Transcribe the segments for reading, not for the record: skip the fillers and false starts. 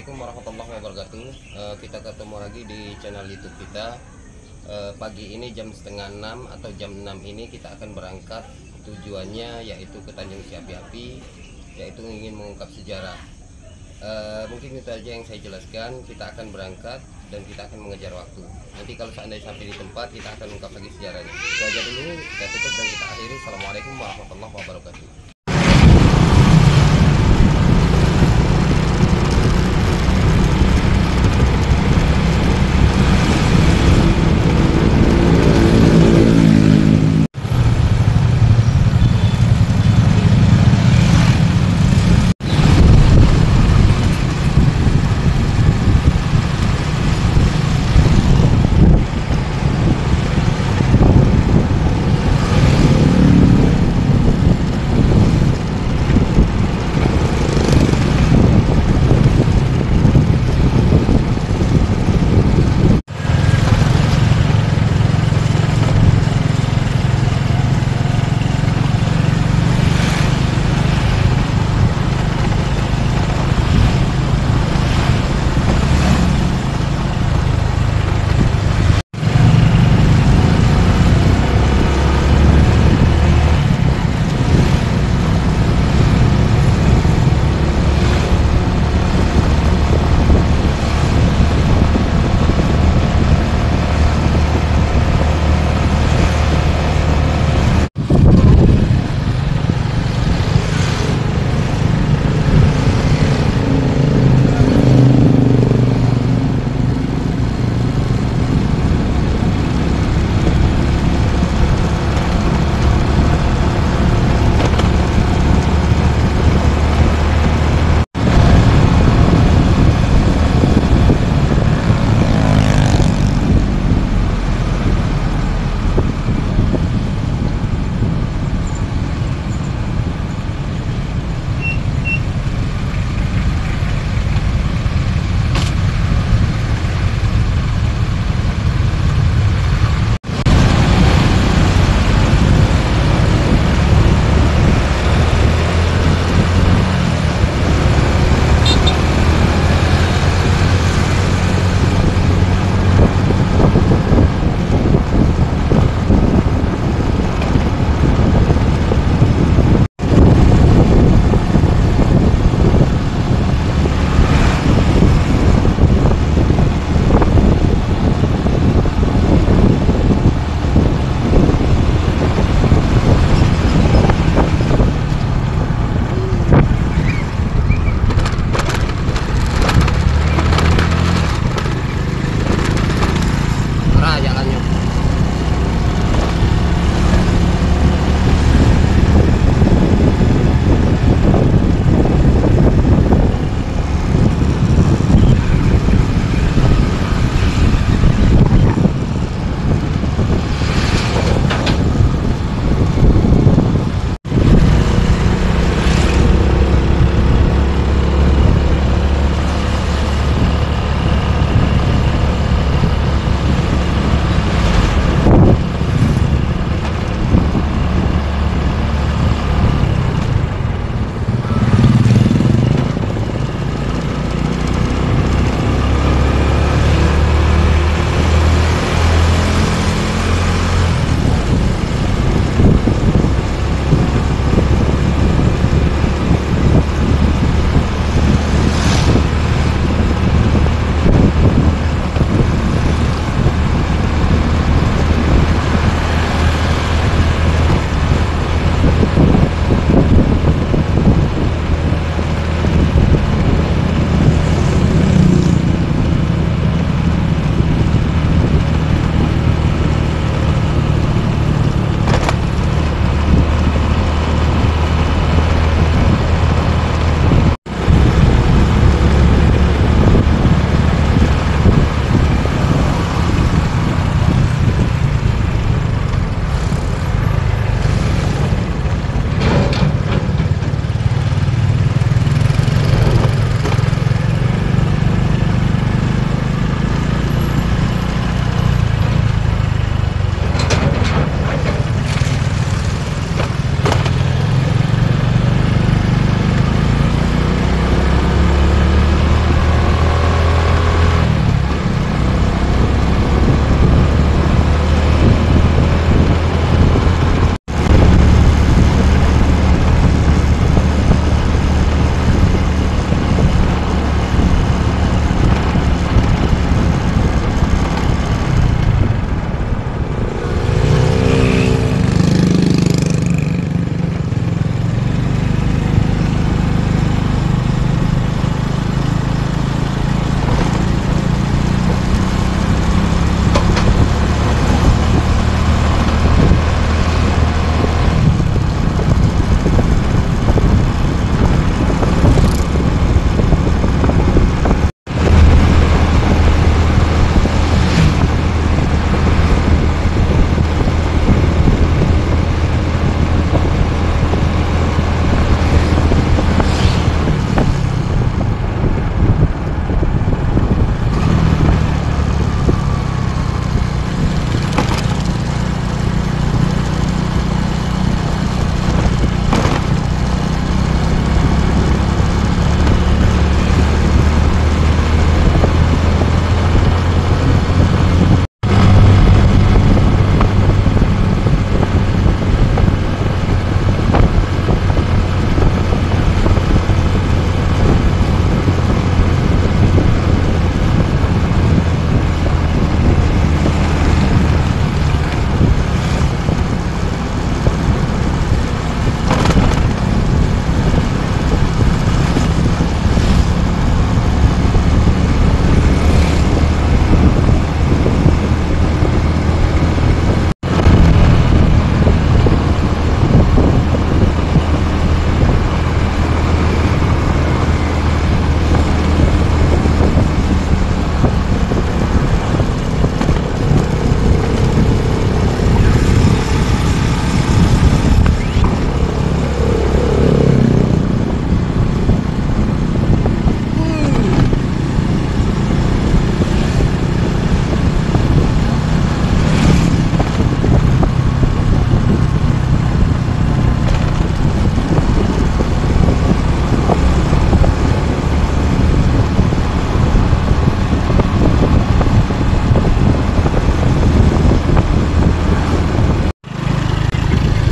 Assalamualaikum warahmatullahi wabarakatuh. Kita ketemu lagi di channel YouTube kita. Pagi ini jam setengah 6 atau jam 6 ini kita akan berangkat. Tujuannya yaitu ke Tanjung Api-Api, yaitu ingin mengungkap sejarah. Mungkin itu aja yang saya jelaskan. Kita akan berangkat dan kita akan mengejar waktu. Nanti kalau seandainya sampai di tempat, kita akan ungkap lagi sejarahnya. Itu aja dulu, kita tutup dan kita akhiri. Assalamualaikum warahmatullahi wabarakatuh.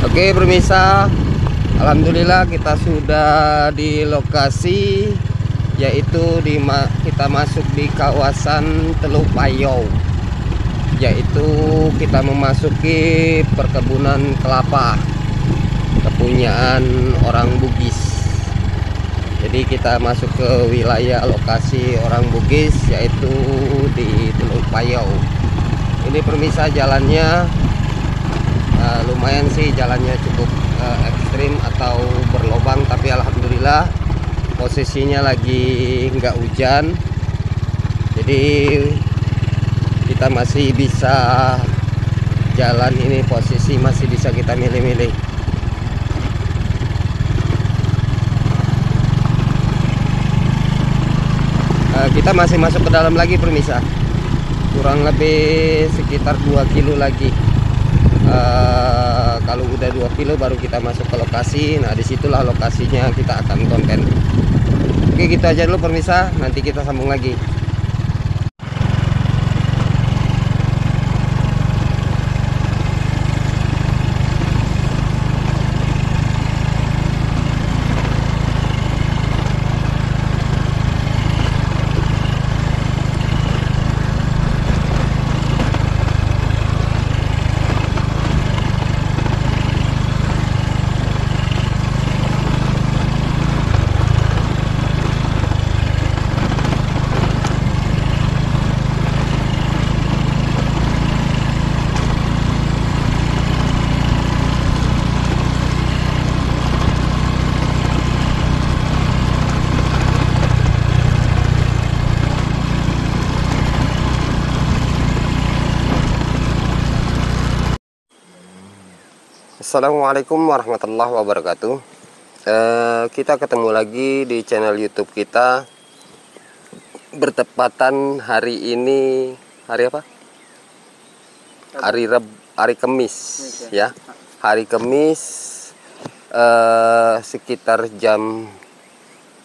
Oke pemirsa, alhamdulillah kita sudah di lokasi, yaitu kita masuk di kawasan Teluk Payau, yaitu kita memasuki perkebunan kelapa kepunyaan orang Bugis. Jadi kita masuk ke wilayah lokasi orang Bugis, yaitu di Teluk Payau. Ini pemirsa jalannya lumayan sih, jalannya cukup ekstrim atau berlobang, tapi alhamdulillah posisinya lagi nggak hujan, jadi kita masih bisa jalan. Ini posisi masih bisa kita milih-milih. Kita masih masuk ke dalam lagi pemirsa, kurang lebih sekitar 2 kilo lagi. Kalau udah 2 kilo baru kita masuk ke lokasi. Nah disitulah lokasinya kita akan konten. Oke gitu aja dulu pemirsa, nanti kita sambung lagi. Assalamualaikum warahmatullahi wabarakatuh. Kita ketemu lagi di channel YouTube kita. Bertepatan hari ini hari apa? Hari Kamis ya. Hari Kamis sekitar jam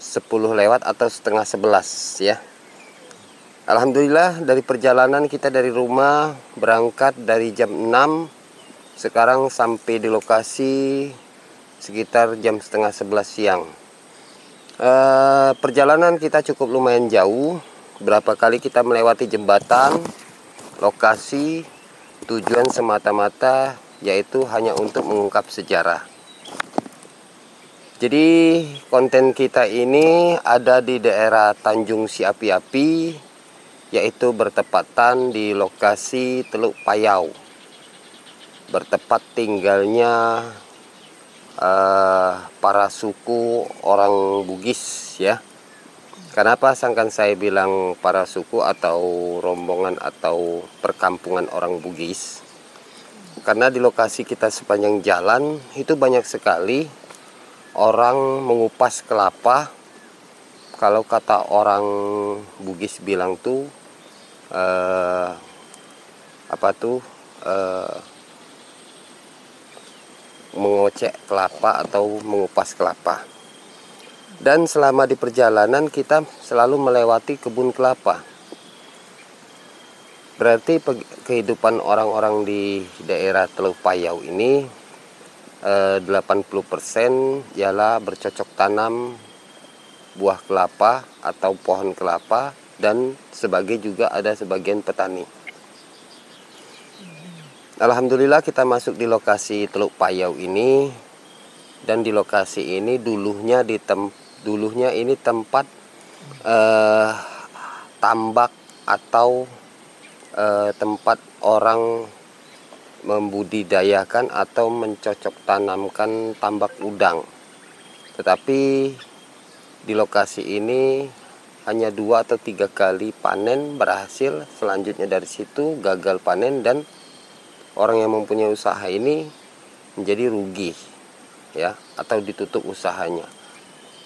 10 lewat atau setengah 11 ya. Alhamdulillah dari perjalanan kita dari rumah berangkat dari jam 6. Sekarang sampai di lokasi sekitar jam setengah 11 siang. Perjalanan kita cukup lumayan jauh. Berapa kali kita melewati jembatan. Lokasi tujuan semata-mata yaitu hanya untuk mengungkap sejarah. Jadi konten kita ini ada di daerah Tanjung Siapi-api, yaitu bertepatan di lokasi Teluk Payau. Bertepat tinggalnya para suku orang Bugis ya. Kenapa sangkan saya bilang para suku atau rombongan atau perkampungan orang Bugis? Karena di lokasi kita sepanjang jalan itu banyak sekali orang mengupas kelapa. Kalau kata orang Bugis bilang tuh mengocek kelapa atau mengupas kelapa. Dan selama di perjalanan kita selalu melewati kebun kelapa. Berarti kehidupan orang-orang di daerah Teluk Payau ini 80% ialah bercocok tanam buah kelapa atau pohon kelapa, dan ada sebagian petani. Alhamdulillah kita masuk di lokasi Teluk Payau ini, dan di lokasi ini dulunya ini tempat tambak atau tempat orang membudidayakan atau mencocok tanamkan tambak udang. Tetapi di lokasi ini hanya 2 atau 3 kali panen berhasil, selanjutnya dari situ gagal panen dan orang yang mempunyai usaha ini menjadi rugi ya, atau ditutup usahanya.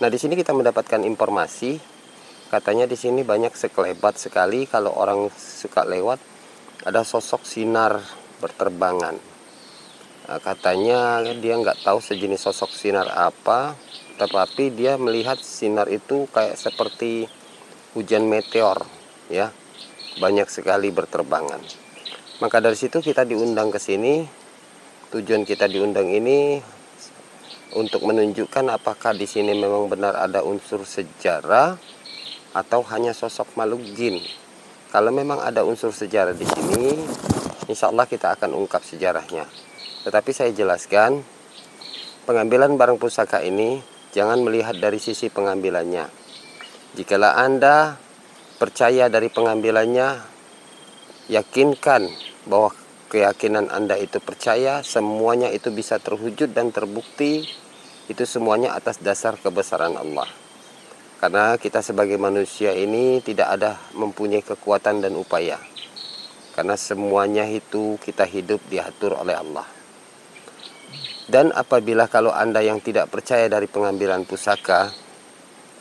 Nah, di sini kita mendapatkan informasi, katanya di sini banyak sekelebat sekali. Kalau orang suka lewat, ada sosok sinar berterbangan. Nah, katanya dia nggak tahu sejenis sosok sinar apa, tetapi dia melihat sinar itu kayak seperti hujan meteor ya, banyak sekali berterbangan. Maka dari situ kita diundang ke sini tujuan kita diundang ini untuk menunjukkan apakah di sini memang benar ada unsur sejarah atau hanya sosok makhluk jin. Kalau memang ada unsur sejarah di sini, insya Allah kita akan ungkap sejarahnya. Tetapi saya jelaskan, pengambilan barang pusaka ini jangan melihat dari sisi pengambilannya. Jikalau Anda percaya dari pengambilannya, yakinkan bahwa keyakinan Anda itu percaya, semuanya itu bisa terwujud dan terbukti. Itu semuanya atas dasar kebesaran Allah. Karena kita sebagai manusia ini tidak ada mempunyai kekuatan dan upaya. Karena semuanya itu kita hidup diatur oleh Allah. Dan apabila kalau Anda yang tidak percaya dari pengambilan pusaka,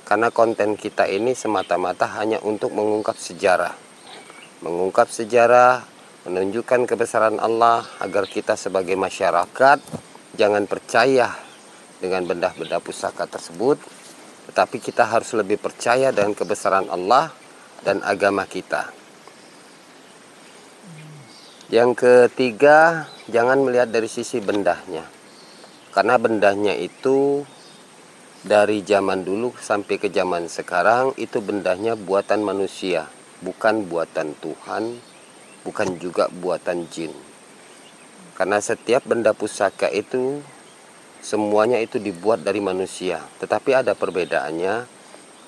karena konten kita ini semata-mata hanya untuk mengungkap sejarah. Mengungkap sejarah, menunjukkan kebesaran Allah agar kita sebagai masyarakat jangan percaya dengan benda-benda pusaka tersebut, tetapi kita harus lebih percaya dengan kebesaran Allah dan agama kita. Yang ketiga, jangan melihat dari sisi bendahnya. Karena bendahnya itu dari zaman dulu sampai ke zaman sekarang itu bendahnya buatan manusia, bukan buatan Tuhan, bukan juga buatan jin. Karena setiap benda pusaka itu semuanya itu dibuat dari manusia. Tetapi ada perbedaannya.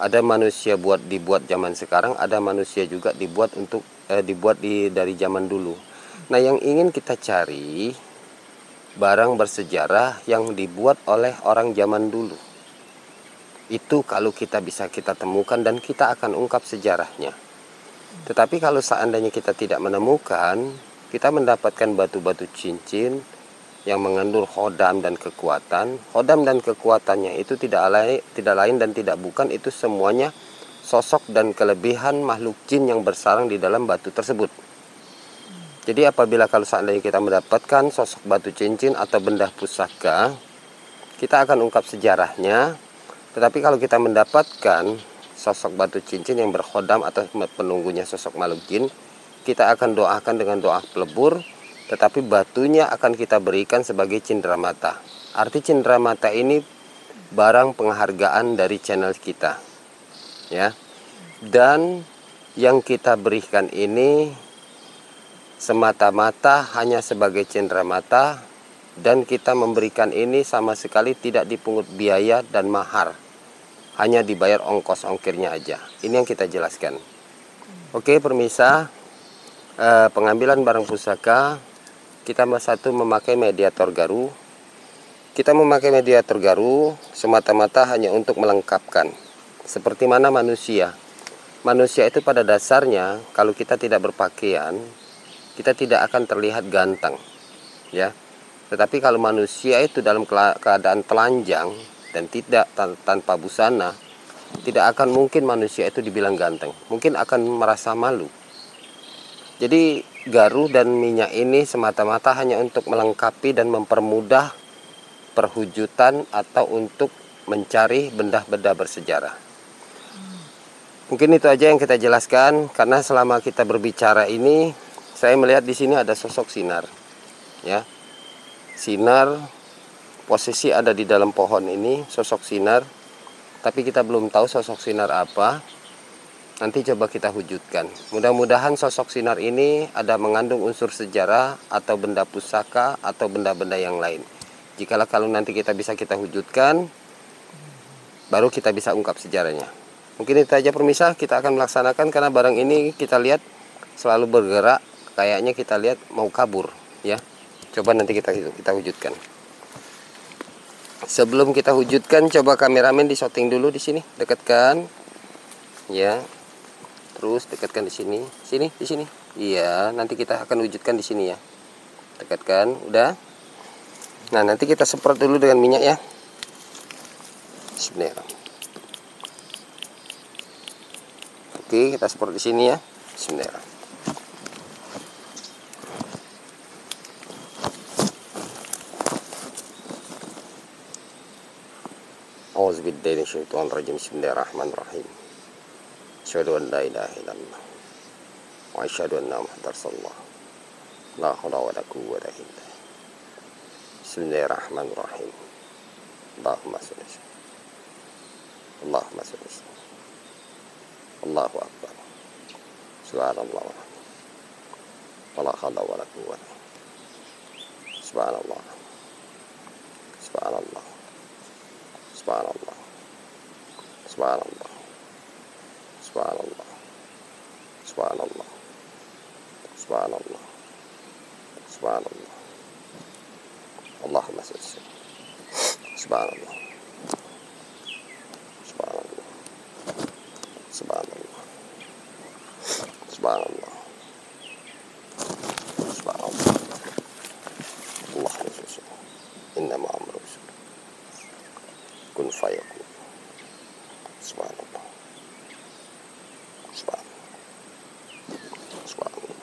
Ada manusia dibuat zaman sekarang, ada manusia juga dibuat dari zaman dulu. Nah, yang ingin kita cari barang bersejarah yang dibuat oleh orang zaman dulu. Itu kalau kita bisa kita temukan dan kita akan ungkap sejarahnya. Tetapi kalau seandainya kita tidak menemukan, kita mendapatkan batu-batu cincin yang mengandung khodam dan kekuatan. Khodam dan kekuatannya itu tidak lain dan tidak bukan, itu semuanya sosok dan kelebihan makhluk jin yang bersarang di dalam batu tersebut. Jadi apabila kalau seandainya kita mendapatkan sosok batu cincin atau benda pusaka, kita akan ungkap sejarahnya. Tetapi kalau kita mendapatkan sosok batu cincin yang berkhodam atau penunggunya sosok makhluk jin, kita akan doakan dengan doa pelebur, tetapi batunya akan kita berikan sebagai cindramata. Arti cindramata ini barang penghargaan dari channel kita, ya. Dan yang kita berikan ini semata-mata hanya sebagai cindramata, dan kita memberikan ini sama sekali tidak dipungut biaya dan mahar, hanya dibayar ongkos ongkirnya aja. Ini yang kita jelaskan. Oke pemirsa, pengambilan barang pusaka kita satu memakai mediator garu. Kita memakai mediator garu semata-mata hanya untuk melengkapkan. Seperti mana manusia. Manusia itu pada dasarnya kalau kita tidak berpakaian, kita tidak akan terlihat ganteng, ya. Tetapi kalau manusia itu dalam keadaan telanjang dan tidak tanpa busana, tidak akan mungkin manusia itu dibilang ganteng. Mungkin akan merasa malu. Jadi garu dan minyak ini semata-mata hanya untuk melengkapi dan mempermudah perwujudan atau untuk mencari benda-benda bersejarah. Mungkin itu aja yang kita jelaskan, karena selama kita berbicara ini saya melihat di sini ada sosok sinar, ya. Sinar, posisi ada di dalam pohon ini, sosok sinar. Tapi kita belum tahu sosok sinar apa. Nanti coba kita wujudkan. Mudah-mudahan sosok sinar ini ada mengandung unsur sejarah atau benda pusaka atau benda-benda yang lain. Jikalau kalau nanti kita bisa kita wujudkan, baru kita bisa ungkap sejarahnya. Mungkin itu aja pemirsa, kita akan melaksanakan karena barang ini kita lihat selalu bergerak. Kayaknya kita lihat mau kabur, ya. Coba nanti kita wujudkan. Sebelum kita wujudkan, coba kameramen di shooting dulu di sini, dekatkan, ya. Terus dekatkan di sini, di sini. Iya, nanti kita akan wujudkan di sini ya. Dekatkan, udah. Nah, nanti kita semprot dulu dengan minyak ya. Bismillah. Oke, kita semprot di sini ya. Bismillah. A'udzubillahi minasyaitonirrajim. Bismillahirrahmanirrahim. Asyhadu an la ilaha illallah wa asyhadu anna Muhammadar Rasulullah. La haula wala quwwata illa billah. Bismillahirrahmanirrahim. Allahumma sholli ala sayyidina. Allahumma sholli ala sayyidina. Allahu akbar. Subhanallah. Wala haula wala quwwata. Subhanallah. Subhanallah. Subhanallah. Subhanallah. Subhanallah. Subhanallah. Subhanallah. Subhanallah. Allahumma sholli ala sayyidina. Subhanallah. Subhanallah. Subhanallah. Subhanallah. Subhanallah. Allahumma sholli. Innama amruhu kun fayakun. Subhanallah. Subhanallah. Subhanallah.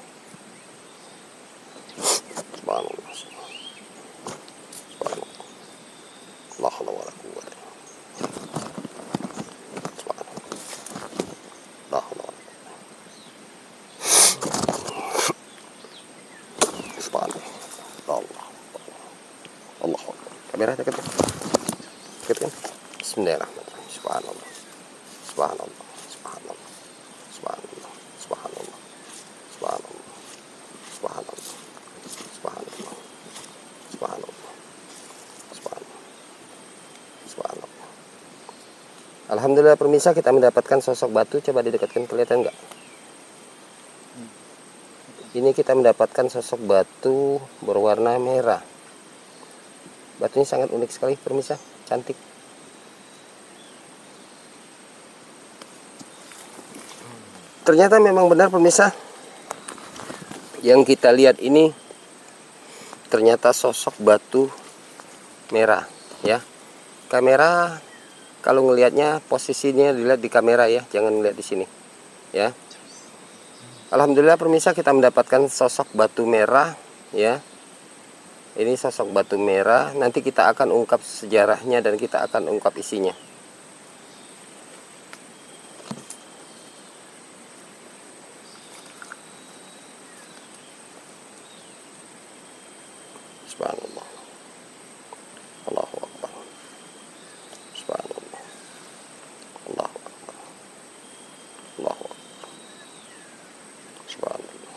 Subhanallah. Subhanallah. La hawla wala quwwata. Subhanallah. La hawla wala quwwata. Subhanallah. Allah. Allahu akbar. Kamera dekat. Dekat kan? Bismillahirrahmanirrahim. Subhanallah. Subhanallah. Subhanallah. Subhanallah. Subhanallah. Subhanallah. Subhanallah. Subhanallah. Subhanallah. Subhanallah. Subhanallah. Alhamdulillah pemirsa, kita mendapatkan sosok batu. Coba didekatkan, kelihatan enggak? Ini kita mendapatkan sosok batu berwarna merah. Batunya sangat unik sekali pemirsa, cantik. Ternyata memang benar pemirsa, yang kita lihat ini ternyata sosok batu merah ya. Kamera kalau ngelihatnya posisinya dilihat di kamera ya, jangan lihat di sini ya. Alhamdulillah pemirsa, kita mendapatkan sosok batu merah ya. Ini sosok batu merah, nanti kita akan ungkap sejarahnya dan kita akan ungkap isinya. Subhanallah. Allahu akbar. Subhanallah. Allahu akbar. Allahu akbar. Subhanallah.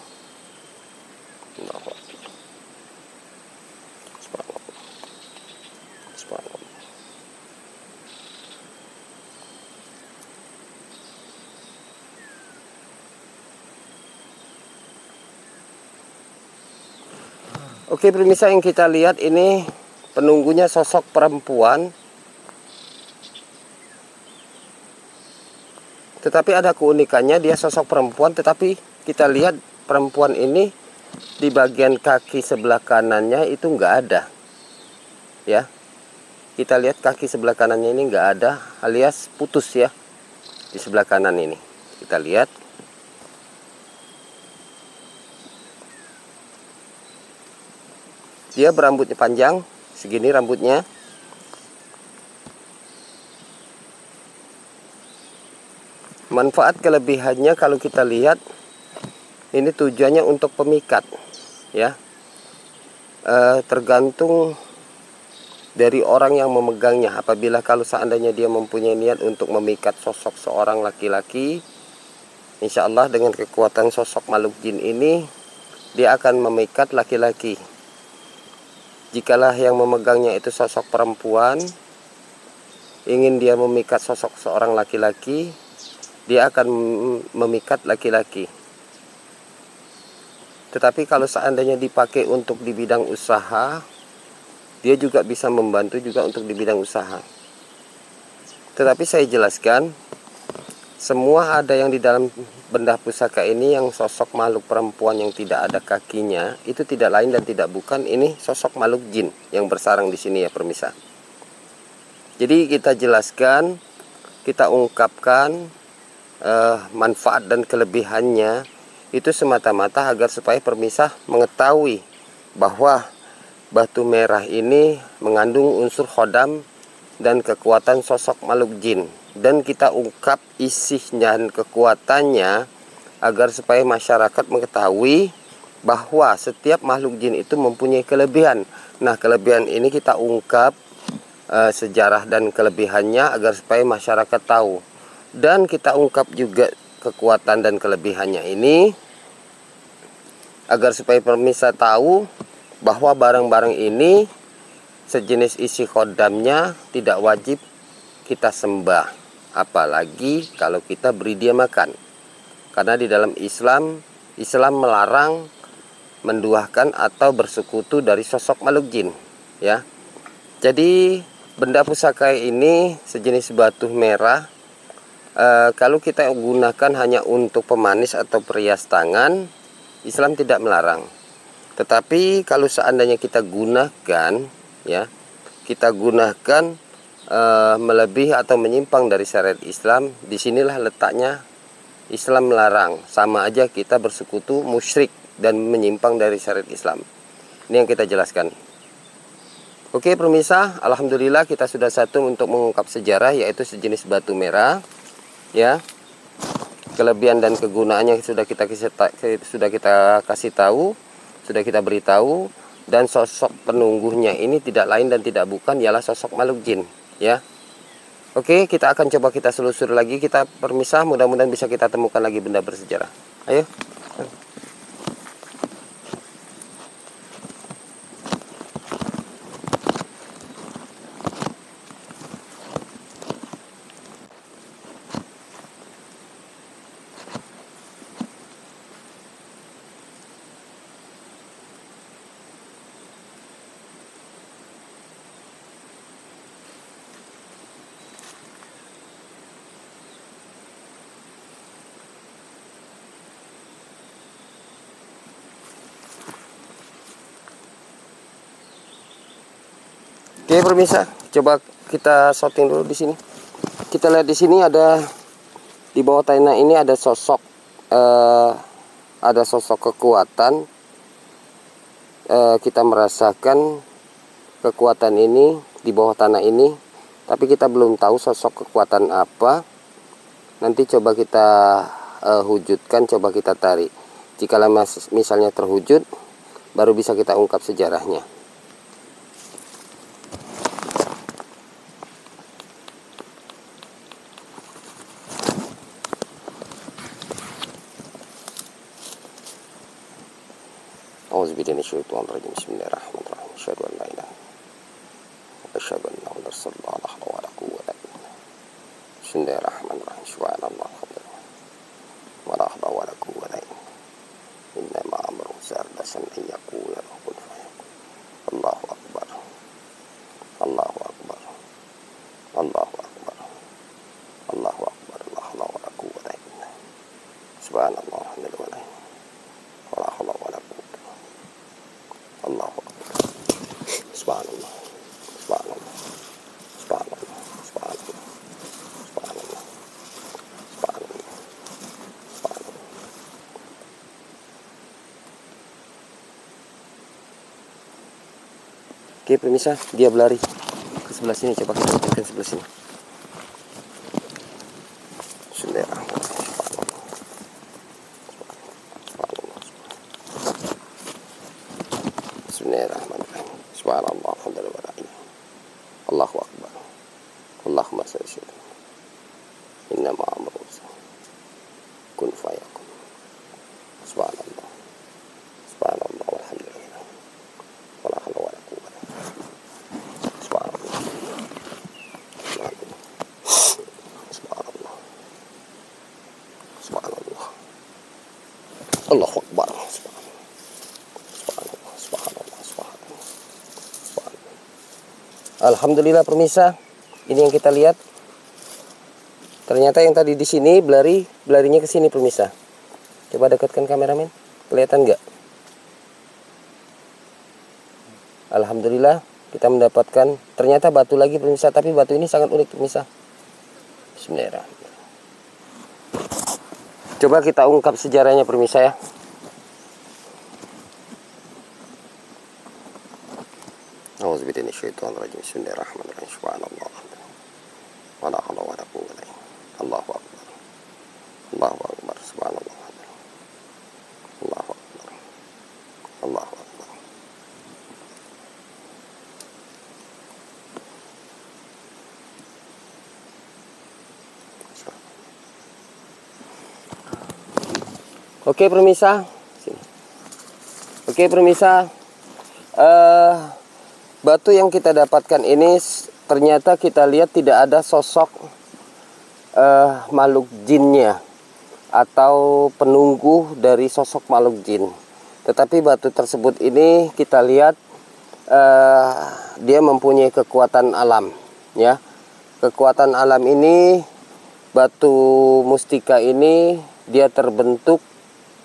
Allahu akbar. Subhanallah. Subhanallah. Oke pemirsa, yang kita lihat ini penunggunya sosok perempuan. Tetapi ada keunikannya, dia sosok perempuan, tetapi kita lihat perempuan ini di bagian kaki sebelah kanannya itu nggak ada. Ya. Kita lihat kaki sebelah kanannya ini nggak ada, alias putus ya. Di sebelah kanan ini. Kita lihat. Dia berambutnya panjang, segini rambutnya. Manfaat kelebihannya kalau kita lihat, ini tujuannya untuk pemikat, ya. Tergantung dari orang yang memegangnya. Apabila kalau seandainya dia mempunyai niat untuk memikat sosok seorang laki-laki, insya Allah dengan kekuatan sosok makhluk jin ini, dia akan memikat laki-laki. Jikalah yang memegangnya itu sosok perempuan, ingin dia memikat sosok seorang laki-laki, dia akan memikat laki-laki. Tetapi kalau seandainya dipakai untuk di bidang usaha, dia juga bisa membantu juga untuk di bidang usaha. Tetapi saya jelaskan, semua ada yang di dalam benda pusaka ini yang sosok makhluk perempuan yang tidak ada kakinya, itu tidak lain dan tidak bukan ini sosok makhluk jin yang bersarang di sini ya pemirsa. Jadi kita jelaskan, kita ungkapkan manfaat dan kelebihannya itu semata-mata agar supaya pemirsa mengetahui bahwa batu merah ini mengandung unsur khodam dan kekuatan sosok makhluk jin. Dan kita ungkap isi dan kekuatannya agar supaya masyarakat mengetahui bahwa setiap makhluk jin itu mempunyai kelebihan. Nah, kelebihan ini kita ungkap sejarah dan kelebihannya agar supaya masyarakat tahu. Dan kita ungkap juga kekuatan dan kelebihannya ini agar supaya pemirsa tahu bahwa barang-barang ini sejenis isi khodamnya tidak wajib kita sembah, apalagi kalau kita beri dia makan. Karena di dalam Islam melarang menduakan atau bersekutu dari sosok makhluk jin, ya. Jadi benda pusaka ini sejenis batu merah. Kalau kita gunakan hanya untuk pemanis atau perias tangan, Islam tidak melarang. Tetapi kalau seandainya kita gunakan, ya, kita gunakan melebihi atau menyimpang dari syariat Islam, disinilah letaknya Islam melarang. Sama aja kita bersekutu musyrik dan menyimpang dari syariat Islam. Ini yang kita jelaskan. Oke pemirsa, alhamdulillah kita sudah satu untuk mengungkap sejarah, yaitu sejenis batu merah, ya. Kelebihan dan kegunaannya sudah kita kasih tahu, sudah kita beritahu, dan sosok penunggunya ini tidak lain dan tidak bukan ialah sosok makhluk jin, ya. Oke, kita akan coba kita selusuri lagi, kita permisah, mudah-mudahan bisa kita temukan lagi benda bersejarah. Ayo. Oke pemirsa, coba kita sorting dulu di sini. Kita lihat di sini ada di bawah tanah ini ada sosok kekuatan. Kita merasakan kekuatan ini di bawah tanah ini, tapi kita belum tahu sosok kekuatan apa. Nanti coba kita wujudkan, coba kita tarik. Jika misalnya terwujud, baru bisa kita ungkap sejarahnya. Auzubillahiminasyaitonirrajim. Bismillahirrahmanirrahim. Asyhadu an la ilaha illallah wa asyhadu anna Muhammadar rasulullah. La haula wala quwwata illa billah. Bismillahirrahmanirrahim. Subhanallah wa la haula wala quwwata illa billah. Inna ma amru sa'atan an yaqula lahu kun fayakun. Allahu akbar. Allahu akbar. Allahu akbar. Allahu akbar. La haula wala quwwata illa billah. Subhanallah walhamdulillah. Wala haula wala quwwata. Allahu akbar. Subhanallah. Subhanallah. Subhanallah. Subhanallah. Subhanallah. Subhanallah. Subhanallah. Oke pemirsa, dia berlari ke sebelah sini. Coba kita lihat sebelah sini. Bismillahirrahmanirrahim. Subhanallah, alhamdulillah. Allahu akbar. Allahumma salli. Inna ma amru kun fayakun. Subhanallah. Subhanallah walhamdulillah. Wala haula wala quwwata. Subhanallah. Subhanallah. Subhanallah. Allahu akbar. Alhamdulillah pemirsa, ini yang kita lihat. Ternyata yang tadi di sini belarinya ke sini pemirsa. Coba dekatkan kameramen, kelihatan nggak? Alhamdulillah kita mendapatkan ternyata batu lagi pemirsa, tapi batu ini sangat unik pemirsa. Bismillahirrahmanirrahim. Coba kita ungkap sejarahnya pemirsa ya. Auzubillahiminasyaitonirrajim. Bismillahirrahmanirrahim. Subhanallah. Wala haula wala quwwata illa billah. Allahu akbar. Allahu akbar. Subhanallah. Allahu akbar. Oke pemirsa, batu yang kita dapatkan ini ternyata kita lihat tidak ada sosok makhluk jinnya atau penunggu dari sosok makhluk jin. Tetapi batu tersebut ini kita lihat dia mempunyai kekuatan alam, ya. Kekuatan alam ini, batu mustika ini dia terbentuk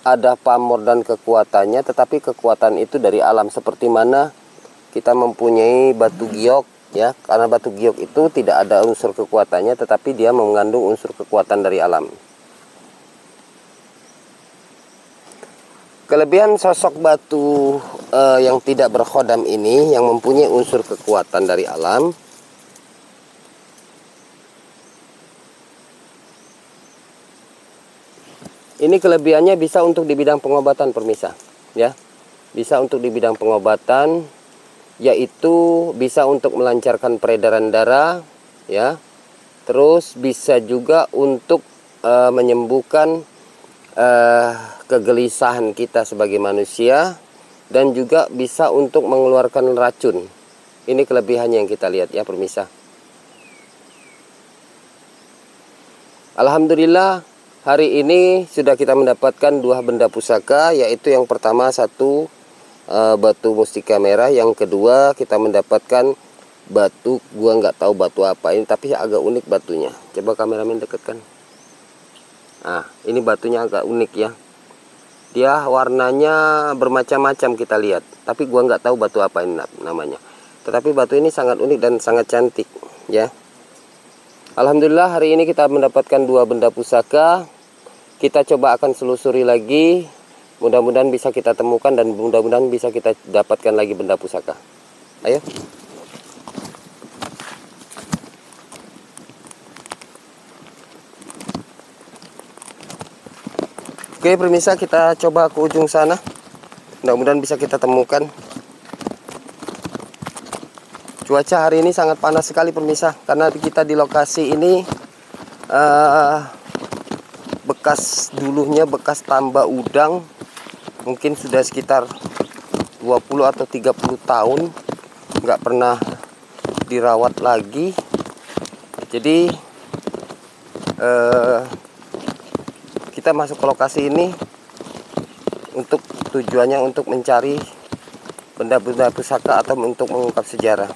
ada pamor dan kekuatannya, tetapi kekuatan itu dari alam, seperti mana kita mempunyai batu giok, ya. Karena batu giok itu tidak ada unsur kekuatannya, tetapi dia mengandung unsur kekuatan dari alam. Kelebihan sosok batu yang tidak berkhodam ini, yang mempunyai unsur kekuatan dari alam, ini kelebihannya bisa untuk di bidang pengobatan pemirsa, ya. Bisa untuk di bidang pengobatan, yaitu bisa untuk melancarkan peredaran darah, ya. Terus bisa juga untuk menyembuhkan kegelisahan kita sebagai manusia, dan juga bisa untuk mengeluarkan racun. Ini kelebihannya yang kita lihat, ya pemirsa. Alhamdulillah, hari ini sudah kita mendapatkan 2 benda pusaka, yaitu yang pertama satu batu mustika merah, yang kedua kita mendapatkan batu, gua nggak tahu batu apa ini, tapi agak unik batunya. Coba kameramen dekatkan. Nah, ini batunya agak unik, ya. Dia warnanya bermacam-macam kita lihat, tapi gua nggak tahu batu apa ini namanya. Tetapi batu ini sangat unik dan sangat cantik, ya. Alhamdulillah, hari ini kita mendapatkan 2 benda pusaka. Kita coba akan selusuri lagi. Mudah-mudahan bisa kita temukan dan mudah-mudahan bisa kita dapatkan lagi benda pusaka. Ayo. Oke pemirsa, kita coba ke ujung sana. Mudah-mudahan bisa kita temukan. Cuaca hari ini sangat panas sekali pemirsa, karena kita di lokasi ini bekas dulunya bekas tambak udang, mungkin sudah sekitar 20 atau 30 tahun nggak pernah dirawat lagi. Jadi kita masuk ke lokasi ini untuk tujuannya untuk mencari benda-benda pusaka atau untuk mengungkap sejarah.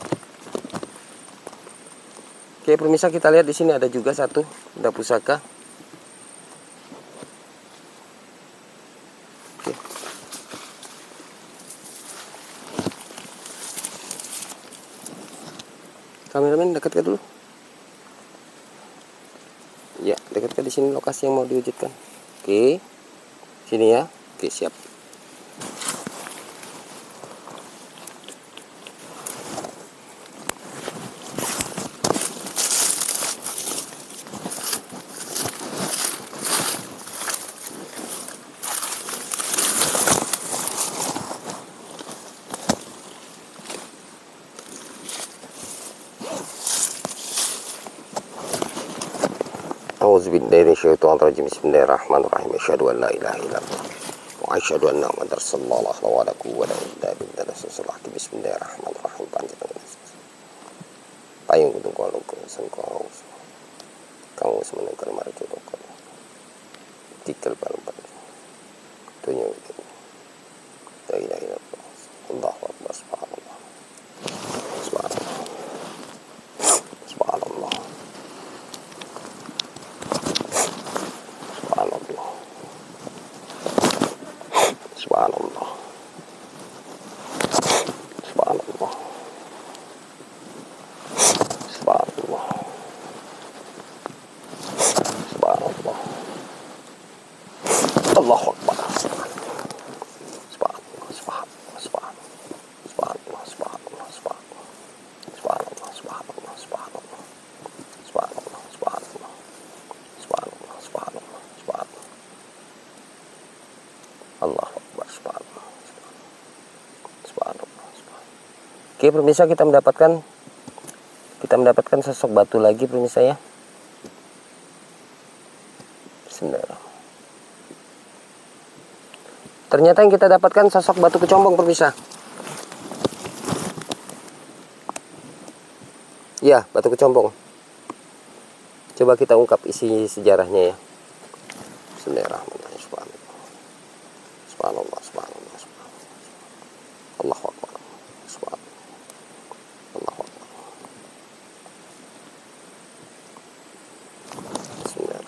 Oke pemirsa, kita lihat di sini ada juga satu benda pusaka. Oke. Kameramen dekat dulu. Ya, dekat di sini lokasi yang mau diwujudkan. Oke. Sini ya. Oke, siap. Auzubillahiminasyaitonirrajim. Bismillahirrahmanirrahim. Asyhadu an la ilaha illallah wa asyhadu anna Muhammadar rasulullah wa la quwwata illa billah. Bismillahirrahmanirrahim. Panjenengan payung kudu kalau sengkau kamu semenengkal marjo dokol tikal balban tunyo la ilaha illallah Allahu akbar. Subhanallah subhanallah subhanallah subhanallah subhanallah subhanallah subhanallah Allahu akbar. Subhanallah subhanallah subhanallah subhanallah subhanallah subhanallah subhanallah subhanallah subhanallah subhanallah subhanallah subhanallah subhanallah Allahu akbar. Subhanallah subhanallah subhanallah. Oke pemirsa, kita mendapatkan sosok batu lagi pemirsa, ya. Bismillahirrahmanirrahim. Ternyata yang kita dapatkan sosok batu kecombong pemirsa. Ya, batu kecombong. Coba kita ungkap isi sejarahnya ya. Bismillahirrahmanirrahim. Subhanallah, subhanallah, subhanallah. Allahu Akbar. Subhanallah. Allahu Akbar. Bismillah.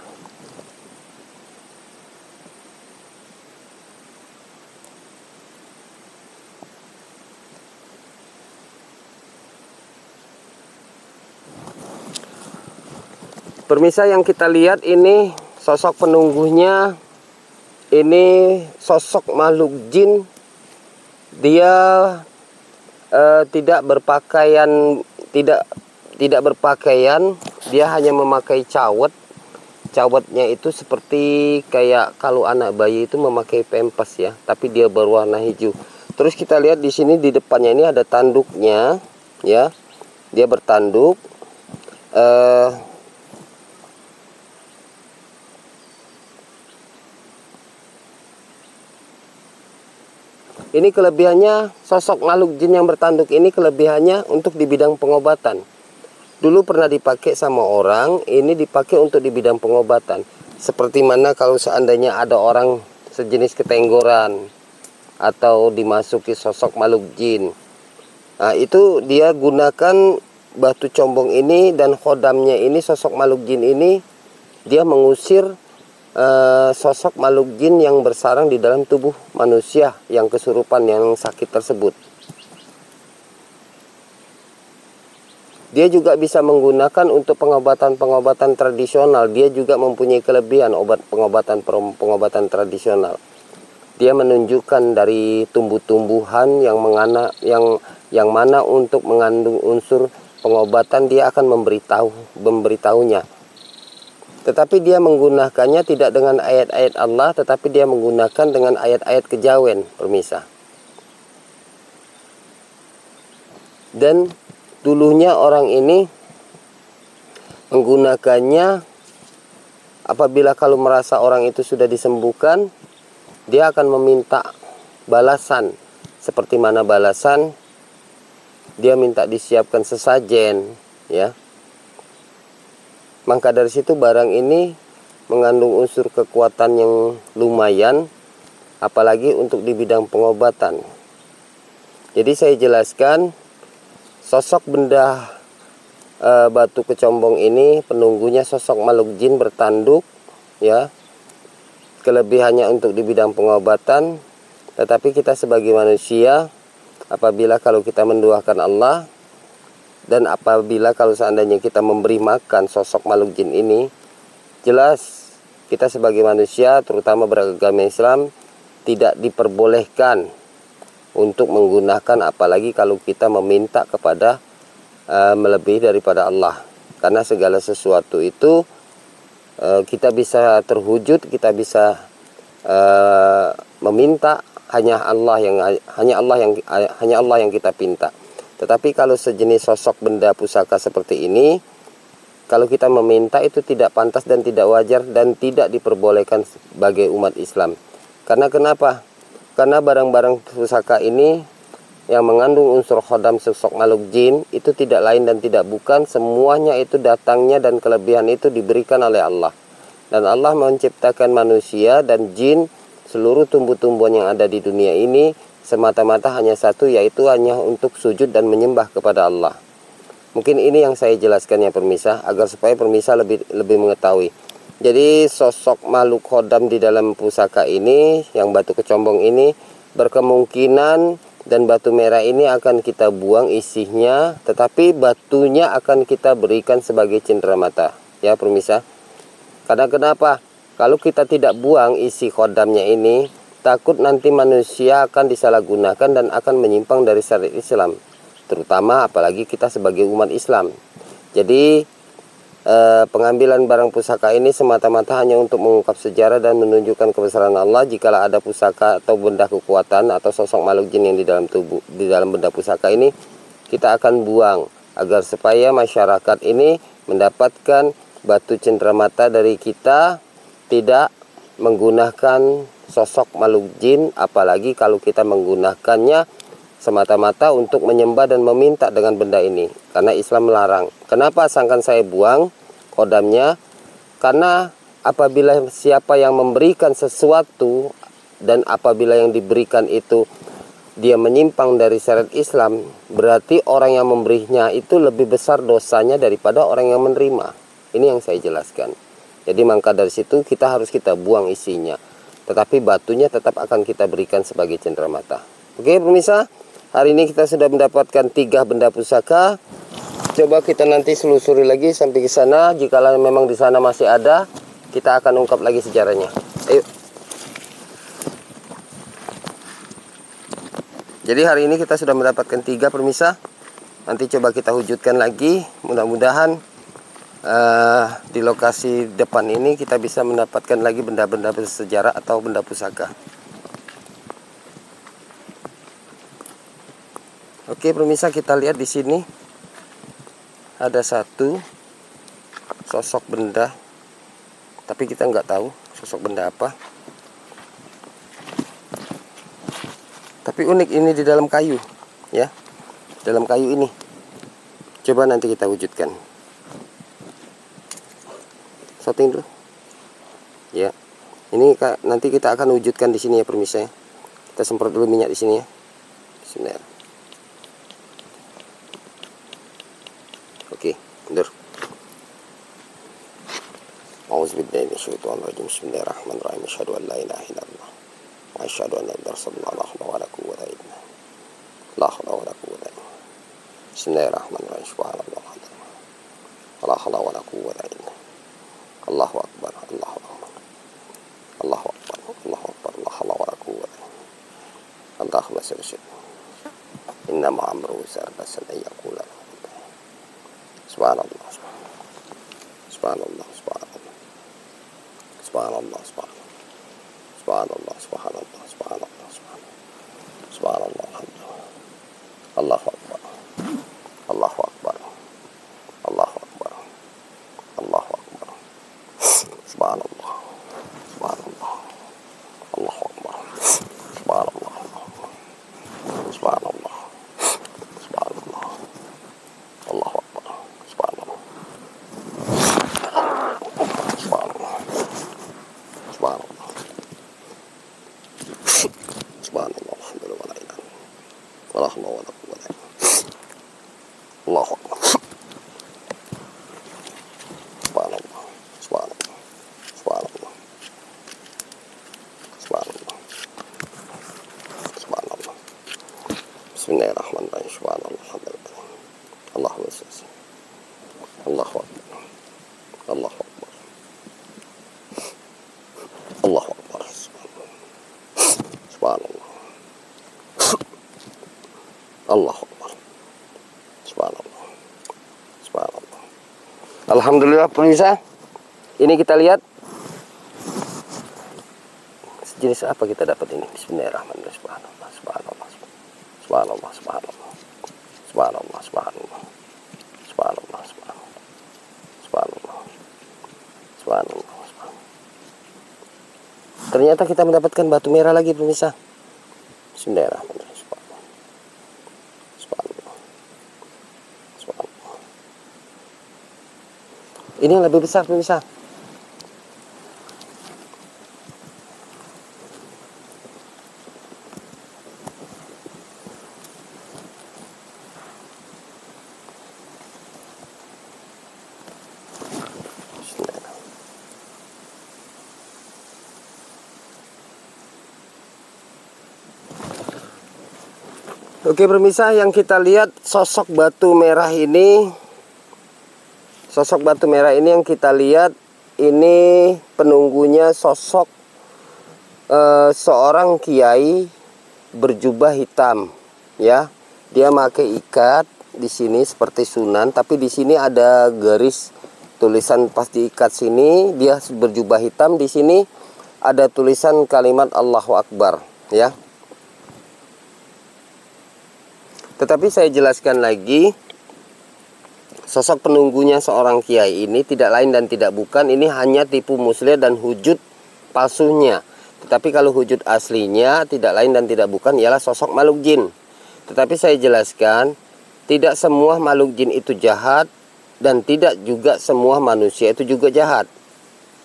Pemirsa, yang kita lihat ini sosok penunggunya, ini sosok makhluk jin. Dia tidak berpakaian, tidak berpakaian. Dia hanya memakai cawet. Cawetnya itu seperti kayak kalau anak bayi itu memakai pempes ya, tapi dia berwarna hijau. Terus kita lihat di sini di depannya ini ada tanduknya ya. Dia bertanduk. Ini kelebihannya, sosok makhluk jin yang bertanduk ini kelebihannya untuk di bidang pengobatan. Dulu pernah dipakai sama orang, ini dipakai untuk di bidang pengobatan. Seperti mana kalau seandainya ada orang sejenis ketenggoran atau dimasuki sosok makhluk jin. Nah, itu dia gunakan batu combong ini dan khodamnya ini, sosok makhluk jin ini, dia mengusir sosok makhluk jin yang bersarang di dalam tubuh manusia yang kesurupan, yang sakit tersebut. Dia juga bisa menggunakan untuk pengobatan-pengobatan tradisional. Dia juga mempunyai kelebihan pengobatan tradisional. Dia menunjukkan dari tumbuh-tumbuhan yang mana untuk mengandung unsur pengobatan, dia akan memberitahunya. Tetapi dia menggunakannya tidak dengan ayat-ayat Allah, tetapi dia menggunakan dengan ayat-ayat kejawen, pemirsa. Dan dulunya orang ini menggunakannya apabila kalau merasa orang itu sudah disembuhkan, dia akan meminta balasan. Seperti mana balasan? Dia minta disiapkan sesajen, ya. Maka dari situ barang ini mengandung unsur kekuatan yang lumayan, apalagi untuk di bidang pengobatan. Jadi saya jelaskan, sosok benda batu kecombong ini penunggunya sosok makhluk jin bertanduk, ya. Kelebihannya untuk di bidang pengobatan, tetapi kita sebagai manusia, apabila kalau kita mendoakan Allah, dan apabila kalau seandainya kita memberi makan sosok makhluk jin ini, jelas kita sebagai manusia, terutama beragama Islam, tidak diperbolehkan untuk menggunakan, apalagi kalau kita meminta kepada melebihi daripada Allah. Karena segala sesuatu itu kita bisa terwujud, kita bisa meminta, hanya Allah yang kita pinta. Tetapi kalau sejenis sosok benda pusaka seperti ini, kalau kita meminta itu tidak pantas dan tidak wajar dan tidak diperbolehkan sebagai umat Islam. Karena kenapa? Karena barang-barang pusaka ini yang mengandung unsur khodam sosok makhluk jin itu tidak lain dan tidak bukan, semuanya itu datangnya dan kelebihan itu diberikan oleh Allah. Dan Allah menciptakan manusia dan jin, seluruh tumbuh-tumbuhan yang ada di dunia ini semata-mata hanya satu, yaitu hanya untuk sujud dan menyembah kepada Allah. Mungkin ini yang saya jelaskan ya pemirsa, agar supaya pemirsa lebih mengetahui. Jadi sosok makhluk khodam di dalam pusaka ini, yang batu kecombong ini, berkemungkinan dan batu merah ini akan kita buang isinya, tetapi batunya akan kita berikan sebagai cenderamata, ya pemirsa. Karena kenapa? Kalau kita tidak buang isi khodamnya ini, takut nanti manusia akan disalahgunakan dan akan menyimpang dari syariat Islam, terutama apalagi kita sebagai umat Islam. Jadi pengambilan barang pusaka ini semata-mata hanya untuk mengungkap sejarah dan menunjukkan kebesaran Allah. Jikalau ada pusaka atau benda kekuatan atau sosok makhluk jin yang di dalam benda pusaka ini, kita akan buang agar supaya masyarakat ini mendapatkan batu cenderamata dari kita, tidak menggunakan sosok makhluk jin, apalagi kalau kita menggunakannya semata-mata untuk menyembah dan meminta dengan benda ini, karena Islam melarang. Kenapa asalkan saya buang kodamnya? Karena apabila siapa yang memberikan sesuatu dan apabila yang diberikan itu dia menyimpang dari syariat Islam, berarti orang yang memberinya itu lebih besar dosanya daripada orang yang menerima. Ini yang saya jelaskan. Jadi maka dari situ kita buang isinya, tetapi batunya tetap akan kita berikan sebagai cenderamata. Oke pemirsa, hari ini kita sudah mendapatkan 3 benda pusaka. Coba kita nanti selusuri lagi sampai ke sana. Jika memang di sana masih ada, kita akan ungkap lagi sejarahnya. Ayo. Jadi hari ini kita sudah mendapatkan 3 pemirsa. Nanti coba kita wujudkan lagi. Mudah-mudahan di lokasi depan ini kita bisa mendapatkan lagi benda-benda bersejarah atau benda pusaka. Oke pemirsa, kita lihat di sini ada satu sosok benda, tapi kita nggak tahu sosok benda apa. Tapi unik, ini di dalam kayu, ya, dalam kayu ini. Coba nanti kita wujudkan. Shooting dulu, ya. Ini nanti kita akan wujudkan di sini ya pemirsa. Kita semprot dulu minyak di sini ya. Bismillah. Oke, mundur. A'udzubillahi minasyaitonir rajim. Bismillahirrahmanirrahim. Asyhadu an la ilaha illallah wa asyhadu anna Rasulullah la quwwata illa billah. La haula wala quwwata illa billah. Bismillahirrahmanirrahim. Subhanallah. La haula wala quwwata illa billah. Allahu akbar. Allahu akbar. Allahu akbar. Allahu akbar. La haula wala quwwata illa billah. Allahumma salli. Inna ma'amruhu sarbasan ayyakula. Subhanallah, subhanallah, subhanallah, subhanallah, subhanallah, subhanallah, subhanallah, subhanallah, alhamdulillah, Allahu akbar, Allahu akbar, Allahu akbar, Allahu akbar, subhanallah, subhanallah, Allahu akbar, subhanallah, subhanallah, subhanallah, Allahu akbar. Bismillahirrahmanirrahim. Subhanallah. Allahu akbar. Allahu akbar. Allahu akbar. Allahu akbar. Subhanallah. Allahu akbar. Subhanallah. Subhanallah. Alhamdulillah pemirsa. Ini kita lihat jenis apa kita dapat ini. Bismillahirrahmanirrahim. Subhanallah. Subhanallah. Subhanallah, subhanallah, subhanallah, subhanallah, subhanallah, subhanallah, subhanallah, subhanallah. Ternyata kita mendapatkan batu merah lagi pemirsa. Bismillahirrahmanirrahim. Subhanallah, subhanallah, subhanallah. Ini yang lebih besar pemirsa. Oke pemirsa, yang kita lihat sosok batu merah ini, yang kita lihat ini penunggunya sosok seorang kiai berjubah hitam, ya. Dia pakai ikat di sini seperti sunan, tapi di sini ada garis tulisan pas diikat sini, dia berjubah hitam, di sini ada tulisan kalimat Allahu Akbar, ya. Tetapi saya jelaskan lagi, sosok penunggunya seorang kiai ini tidak lain dan tidak bukan, ini hanya tipu muslihat dan wujud palsunya. Tetapi kalau wujud aslinya tidak lain dan tidak bukan ialah sosok makhluk jin. Tetapi saya jelaskan, tidak semua makhluk jin itu jahat dan tidak juga semua manusia itu juga jahat.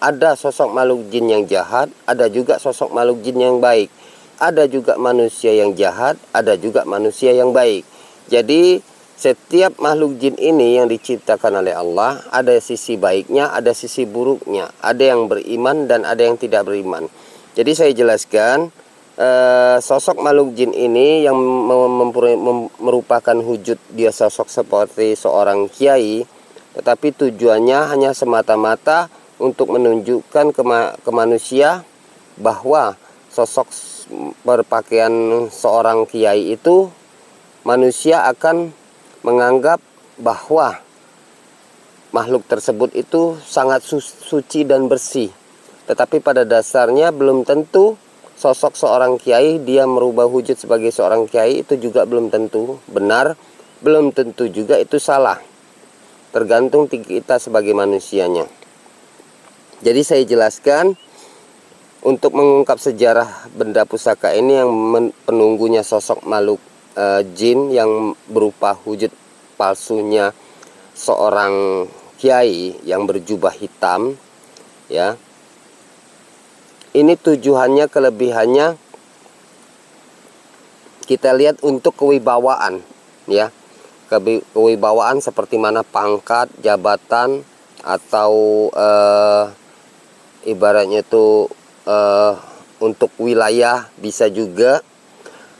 Ada sosok makhluk jin yang jahat, ada juga sosok makhluk jin yang baik. Ada juga manusia yang jahat, ada juga manusia yang baik. Jadi setiap makhluk jin ini yang diciptakan oleh Allah, ada sisi baiknya, ada sisi buruknya. Ada yang beriman dan ada yang tidak beriman. Jadi saya jelaskan, sosok makhluk jin ini yang merupakan wujud dia sosok seperti seorang kiai, tetapi tujuannya hanya semata-mata untuk menunjukkan ke manusia bahwa sosok berpakaian seorang kiai itu, manusia akan menganggap bahwa makhluk tersebut itu sangat suci dan bersih. Tetapi pada dasarnya belum tentu sosok seorang kiai dia merubah wujud sebagai seorang kiai, itu juga belum tentu benar, belum tentu juga itu salah. Tergantung kita sebagai manusianya. Jadi saya jelaskan, untuk mengungkap sejarah benda pusaka ini yang penunggunya sosok makhluk jin yang berupa wujud palsunya seorang kiai yang berjubah hitam, ya. Ini tujuannya, kelebihannya kita lihat untuk kewibawaan, ya. Kewibawaan seperti mana pangkat, jabatan, atau ibaratnya itu untuk wilayah bisa juga.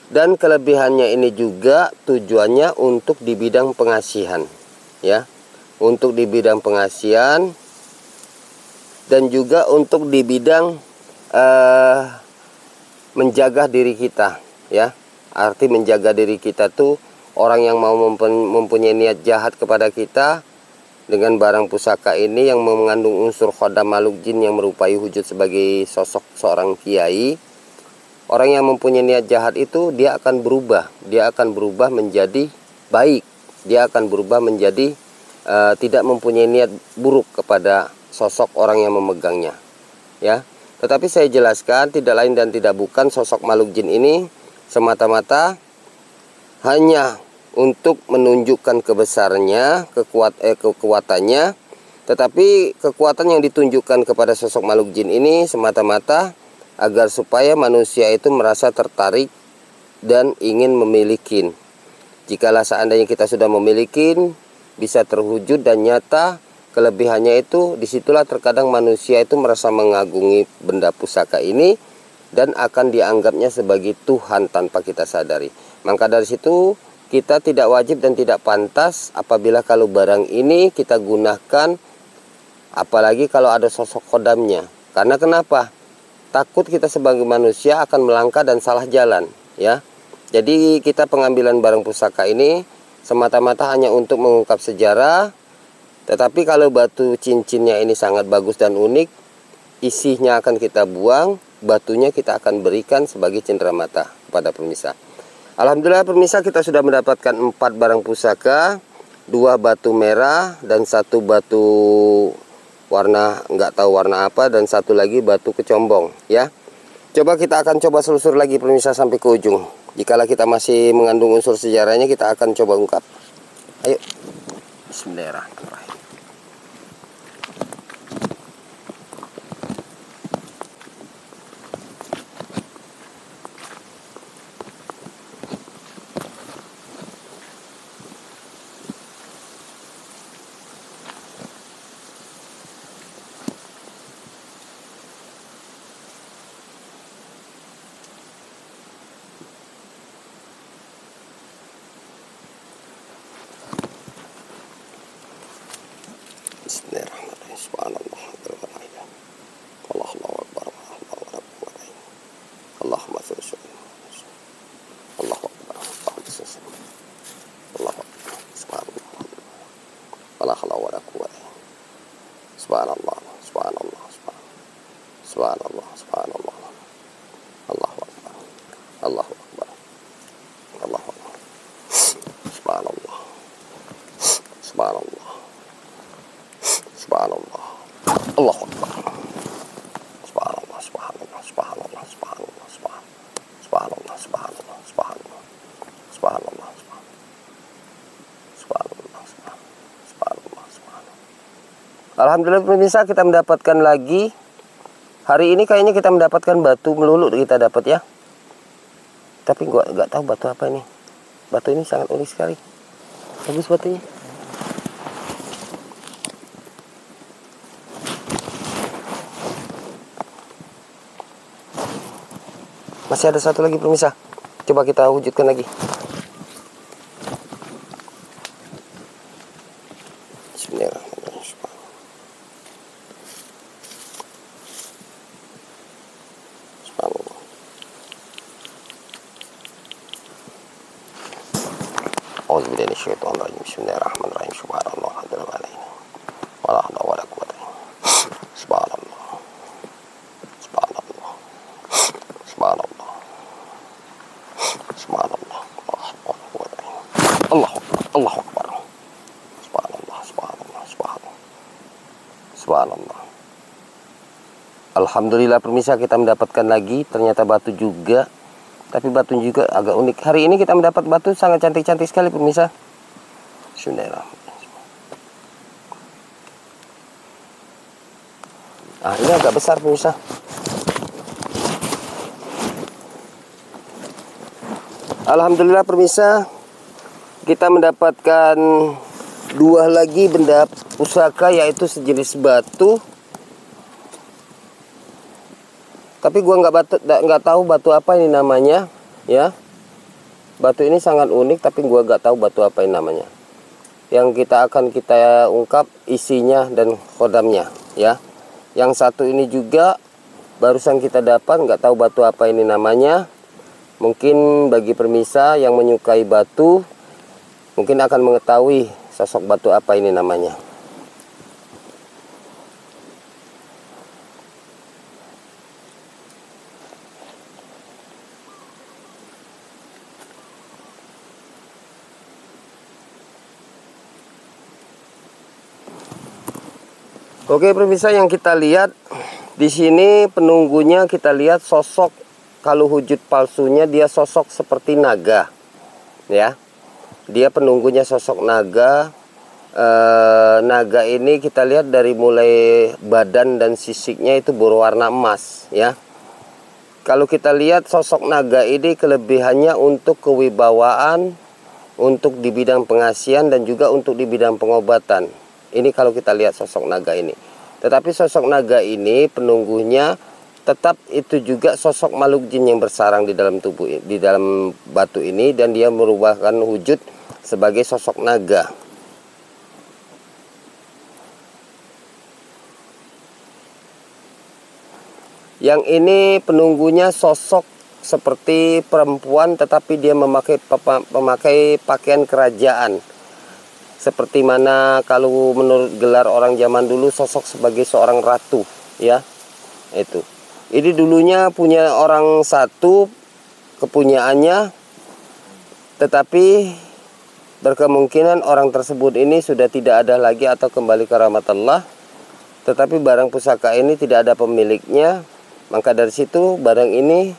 Dan kelebihannya ini juga tujuannya untuk di bidang pengasihan, ya. Untuk di bidang pengasihan dan juga untuk di bidang menjaga diri kita, ya. Arti menjaga diri kita tuh, orang yang mau mempunyai niat jahat kepada kita dengan barang pusaka ini yang mengandung unsur khodam makhluk jin yang merupai wujud sebagai sosok seorang kiai, orang yang mempunyai niat jahat itu dia akan berubah menjadi baik, dia akan berubah menjadi tidak mempunyai niat buruk kepada sosok orang yang memegangnya, ya. Tetapi saya jelaskan, tidak lain dan tidak bukan sosok makhluk jin ini semata-mata hanya untuk menunjukkan kebesarnya, kekuatannya. Tetapi kekuatan yang ditunjukkan kepada sosok makhluk jin ini semata-mata agar supaya manusia itu merasa tertarik dan ingin memiliki. Jikalau seandainya kita sudah memiliki, bisa terwujud dan nyata, kelebihannya itu disitulah terkadang manusia itu merasa mengagungi benda pusaka ini dan akan dianggapnya sebagai Tuhan tanpa kita sadari. Maka dari situ kita tidak wajib dan tidak pantas apabila kalau barang ini kita gunakan, apalagi kalau ada sosok khodamnya. Karena kenapa? Takut kita sebagai manusia akan melangkah dan salah jalan, ya. Jadi kita pengambilan barang pusaka ini semata-mata hanya untuk mengungkap sejarah. Tetapi kalau batu cincinnya ini sangat bagus dan unik, isinya akan kita buang, batunya kita akan berikan sebagai cenderamata kepada pemirsa. Alhamdulillah pemirsa, kita sudah mendapatkan 4 barang pusaka, 2 batu merah dan 1 batu warna nggak tahu warna apa, dan 1 lagi batu kecombong, ya. Coba kita akan coba selusur lagi pemirsa sampai ke ujung. Jikalau kita masih mengandung unsur sejarahnya, kita akan coba ungkap. Ayo. Bismillahirrahmanirrahim. Bismillahirrahmanirrahim. Subhanallah. Allahu akbar. Allahumma salli. Allahu akbar. Allahu akbar. Subhanallah. Wala haula wala quwwata. Subhanallah. Subhanallah. Subhanallah. Subhanallah. Allahu akbar. Allahu akbar. Allahu akbar. Subhanallah. Subhanallah. Subhanallah. Allahu akbar. Subhanallah. Subhanallah. Subhanallah. Alhamdulillah pemirsa, kita mendapatkan lagi. Hari ini kayaknya kita mendapatkan batu melulu kita dapat ya. Tapi gua nggak tahu batu apa ini. Batu ini sangat unik sekali. Bagus batunya. Masih ada satu lagi pemirsa. Coba kita wujudkan lagi. Bismillahirrahmanirrahim. Subhanallah, wala hawla wala quwwata. Subhanallah. Subhanallah. Subhanallah. Subhanallah. Allahu Akbar. Allahu Akbar. Subhanallah. Subhanallah. Subhanallah. Subhanallah. Alhamdulillah pemirsa, kita mendapatkan lagi ternyata batu juga. Tapi batu juga agak unik. Hari ini kita mendapat batu sangat cantik-cantik sekali pemirsa. Bismillahirrahmanirrahim. Ini agak besar pemirsa. Alhamdulillah pemirsa, kita mendapatkan dua lagi benda pusaka, yaitu sejenis batu. Tapi gua nggak tahu batu apa ini namanya, ya. Batu ini sangat unik, tapi gua nggak tahu batu apa ini namanya. Yang kita akan ungkap isinya dan khodamnya, ya. Yang satu ini juga barusan kita dapat, nggak tahu batu apa ini namanya. Mungkin bagi pemirsa yang menyukai batu, mungkin akan mengetahui sosok batu apa ini namanya. Oke pemirsa, yang kita lihat di sini penunggunya, kita lihat sosok, kalau wujud palsunya dia sosok seperti naga, ya. Dia penunggunya sosok naga. Naga ini kita lihat dari mulai badan dan sisiknya itu berwarna emas, ya. Kalau kita lihat sosok naga ini kelebihannya untuk kewibawaan, untuk di bidang pengasihan dan juga untuk di bidang pengobatan. Ini kalau kita lihat sosok naga ini. Tetapi sosok naga ini penunggunya tetap itu juga sosok makhluk jin yang bersarang di dalam tubuh, di dalam batu ini, dan dia merubahkan wujud sebagai sosok naga. Yang ini penunggunya sosok seperti perempuan, tetapi dia memakai pakaian kerajaan. Seperti mana kalau menurut gelar orang zaman dulu, sosok sebagai seorang ratu, ya. Itu. Ini dulunya punya orang satu kepunyaannya, tetapi berkemungkinan orang tersebut ini sudah tidak ada lagi atau kembali ke rahmat Allah. Tetapi barang pusaka ini tidak ada pemiliknya, maka dari situ barang ini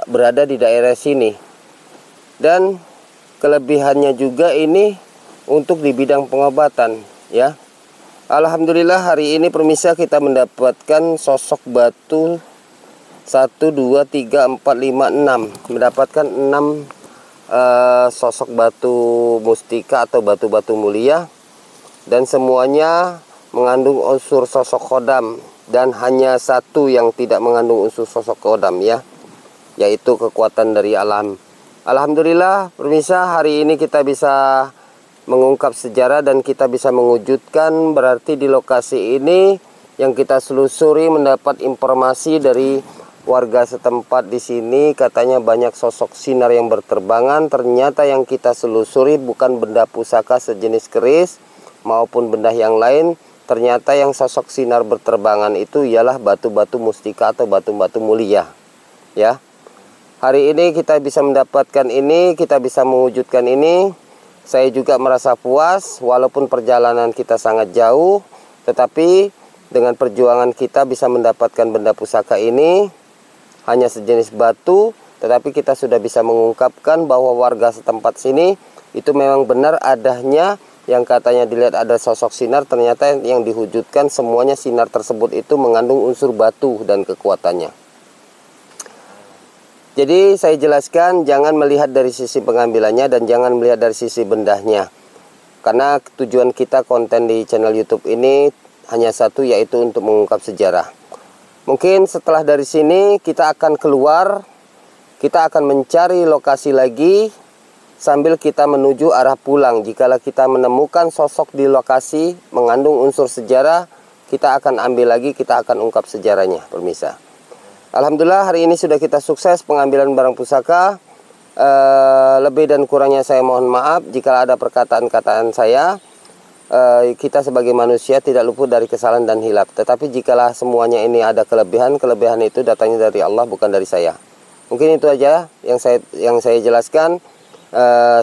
berada di daerah sini. Dan kelebihannya juga ini untuk di bidang pengobatan, ya. Alhamdulillah hari ini pemirsa kita mendapatkan sosok batu 1, 2, 3, 4, 5, 6. Mendapatkan 6 sosok batu mustika atau batu-batu mulia, dan semuanya mengandung unsur sosok khodam, dan hanya satu yang tidak mengandung unsur sosok khodam, ya, yaitu kekuatan dari alam. Alhamdulillah pemirsa, hari ini kita bisa mengungkap sejarah dan kita bisa mewujudkan. Berarti di lokasi ini yang kita selusuri mendapat informasi dari warga setempat di sini, katanya banyak sosok sinar yang berterbangan. Ternyata yang kita selusuri bukan benda pusaka sejenis keris maupun benda yang lain. Ternyata yang sosok sinar berterbangan itu ialah batu-batu mustika atau batu-batu mulia, ya. Hari ini kita bisa mendapatkan ini, kita bisa mewujudkan ini. Saya juga merasa puas, walaupun perjalanan kita sangat jauh, tetapi dengan perjuangan kita bisa mendapatkan benda pusaka ini. Hanya sejenis batu, tetapi kita sudah bisa mengungkapkan bahwa warga setempat sini itu memang benar adanya yang katanya dilihat ada sosok sinar, ternyata yang diwujudkan semuanya sinar tersebut itu mengandung unsur batu dan kekuatannya. Jadi saya jelaskan, jangan melihat dari sisi pengambilannya dan jangan melihat dari sisi bendahnya. Karena tujuan kita konten di channel YouTube ini hanya satu, yaitu untuk mengungkap sejarah. Mungkin setelah dari sini kita akan keluar, kita akan mencari lokasi lagi sambil kita menuju arah pulang. Jikalau kita menemukan sosok di lokasi mengandung unsur sejarah, kita akan ambil lagi, kita akan ungkap sejarahnya, permisa. Alhamdulillah hari ini sudah kita sukses pengambilan barang pusaka. Lebih dan kurangnya saya mohon maaf jika ada perkataan-kataan saya. Kita sebagai manusia tidak luput dari kesalahan dan hilaf. Tetapi jikalau semuanya ini ada kelebihan, kelebihan itu datangnya dari Allah, bukan dari saya. Mungkin itu aja yang saya jelaskan.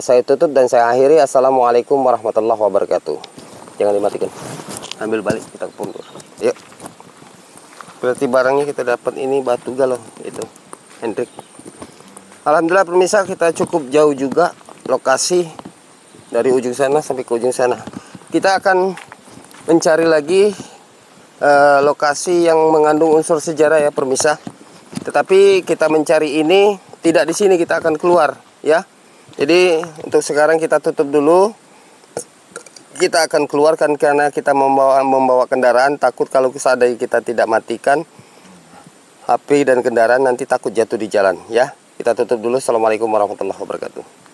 Saya tutup dan saya akhiri. Assalamualaikum warahmatullahi wabarakatuh. Jangan dimatikan. Ambil balik, kita pundur. Yuk. Berarti barangnya kita dapat ini batu galau itu, Hendrik. Alhamdulillah pemirsa, kita cukup jauh juga lokasi dari ujung sana sampai ke ujung sana. Kita akan mencari lagi lokasi yang mengandung unsur sejarah ya pemirsa. Tetapi kita mencari ini tidak di sini, kita akan keluar ya. Jadi untuk sekarang kita tutup dulu. Kita akan keluarkan karena kita membawa kendaraan, takut kalau seandainya kita tidak matikan HP dan kendaraan nanti takut jatuh di jalan ya. Kita tutup dulu. Assalamualaikum warahmatullahi wabarakatuh.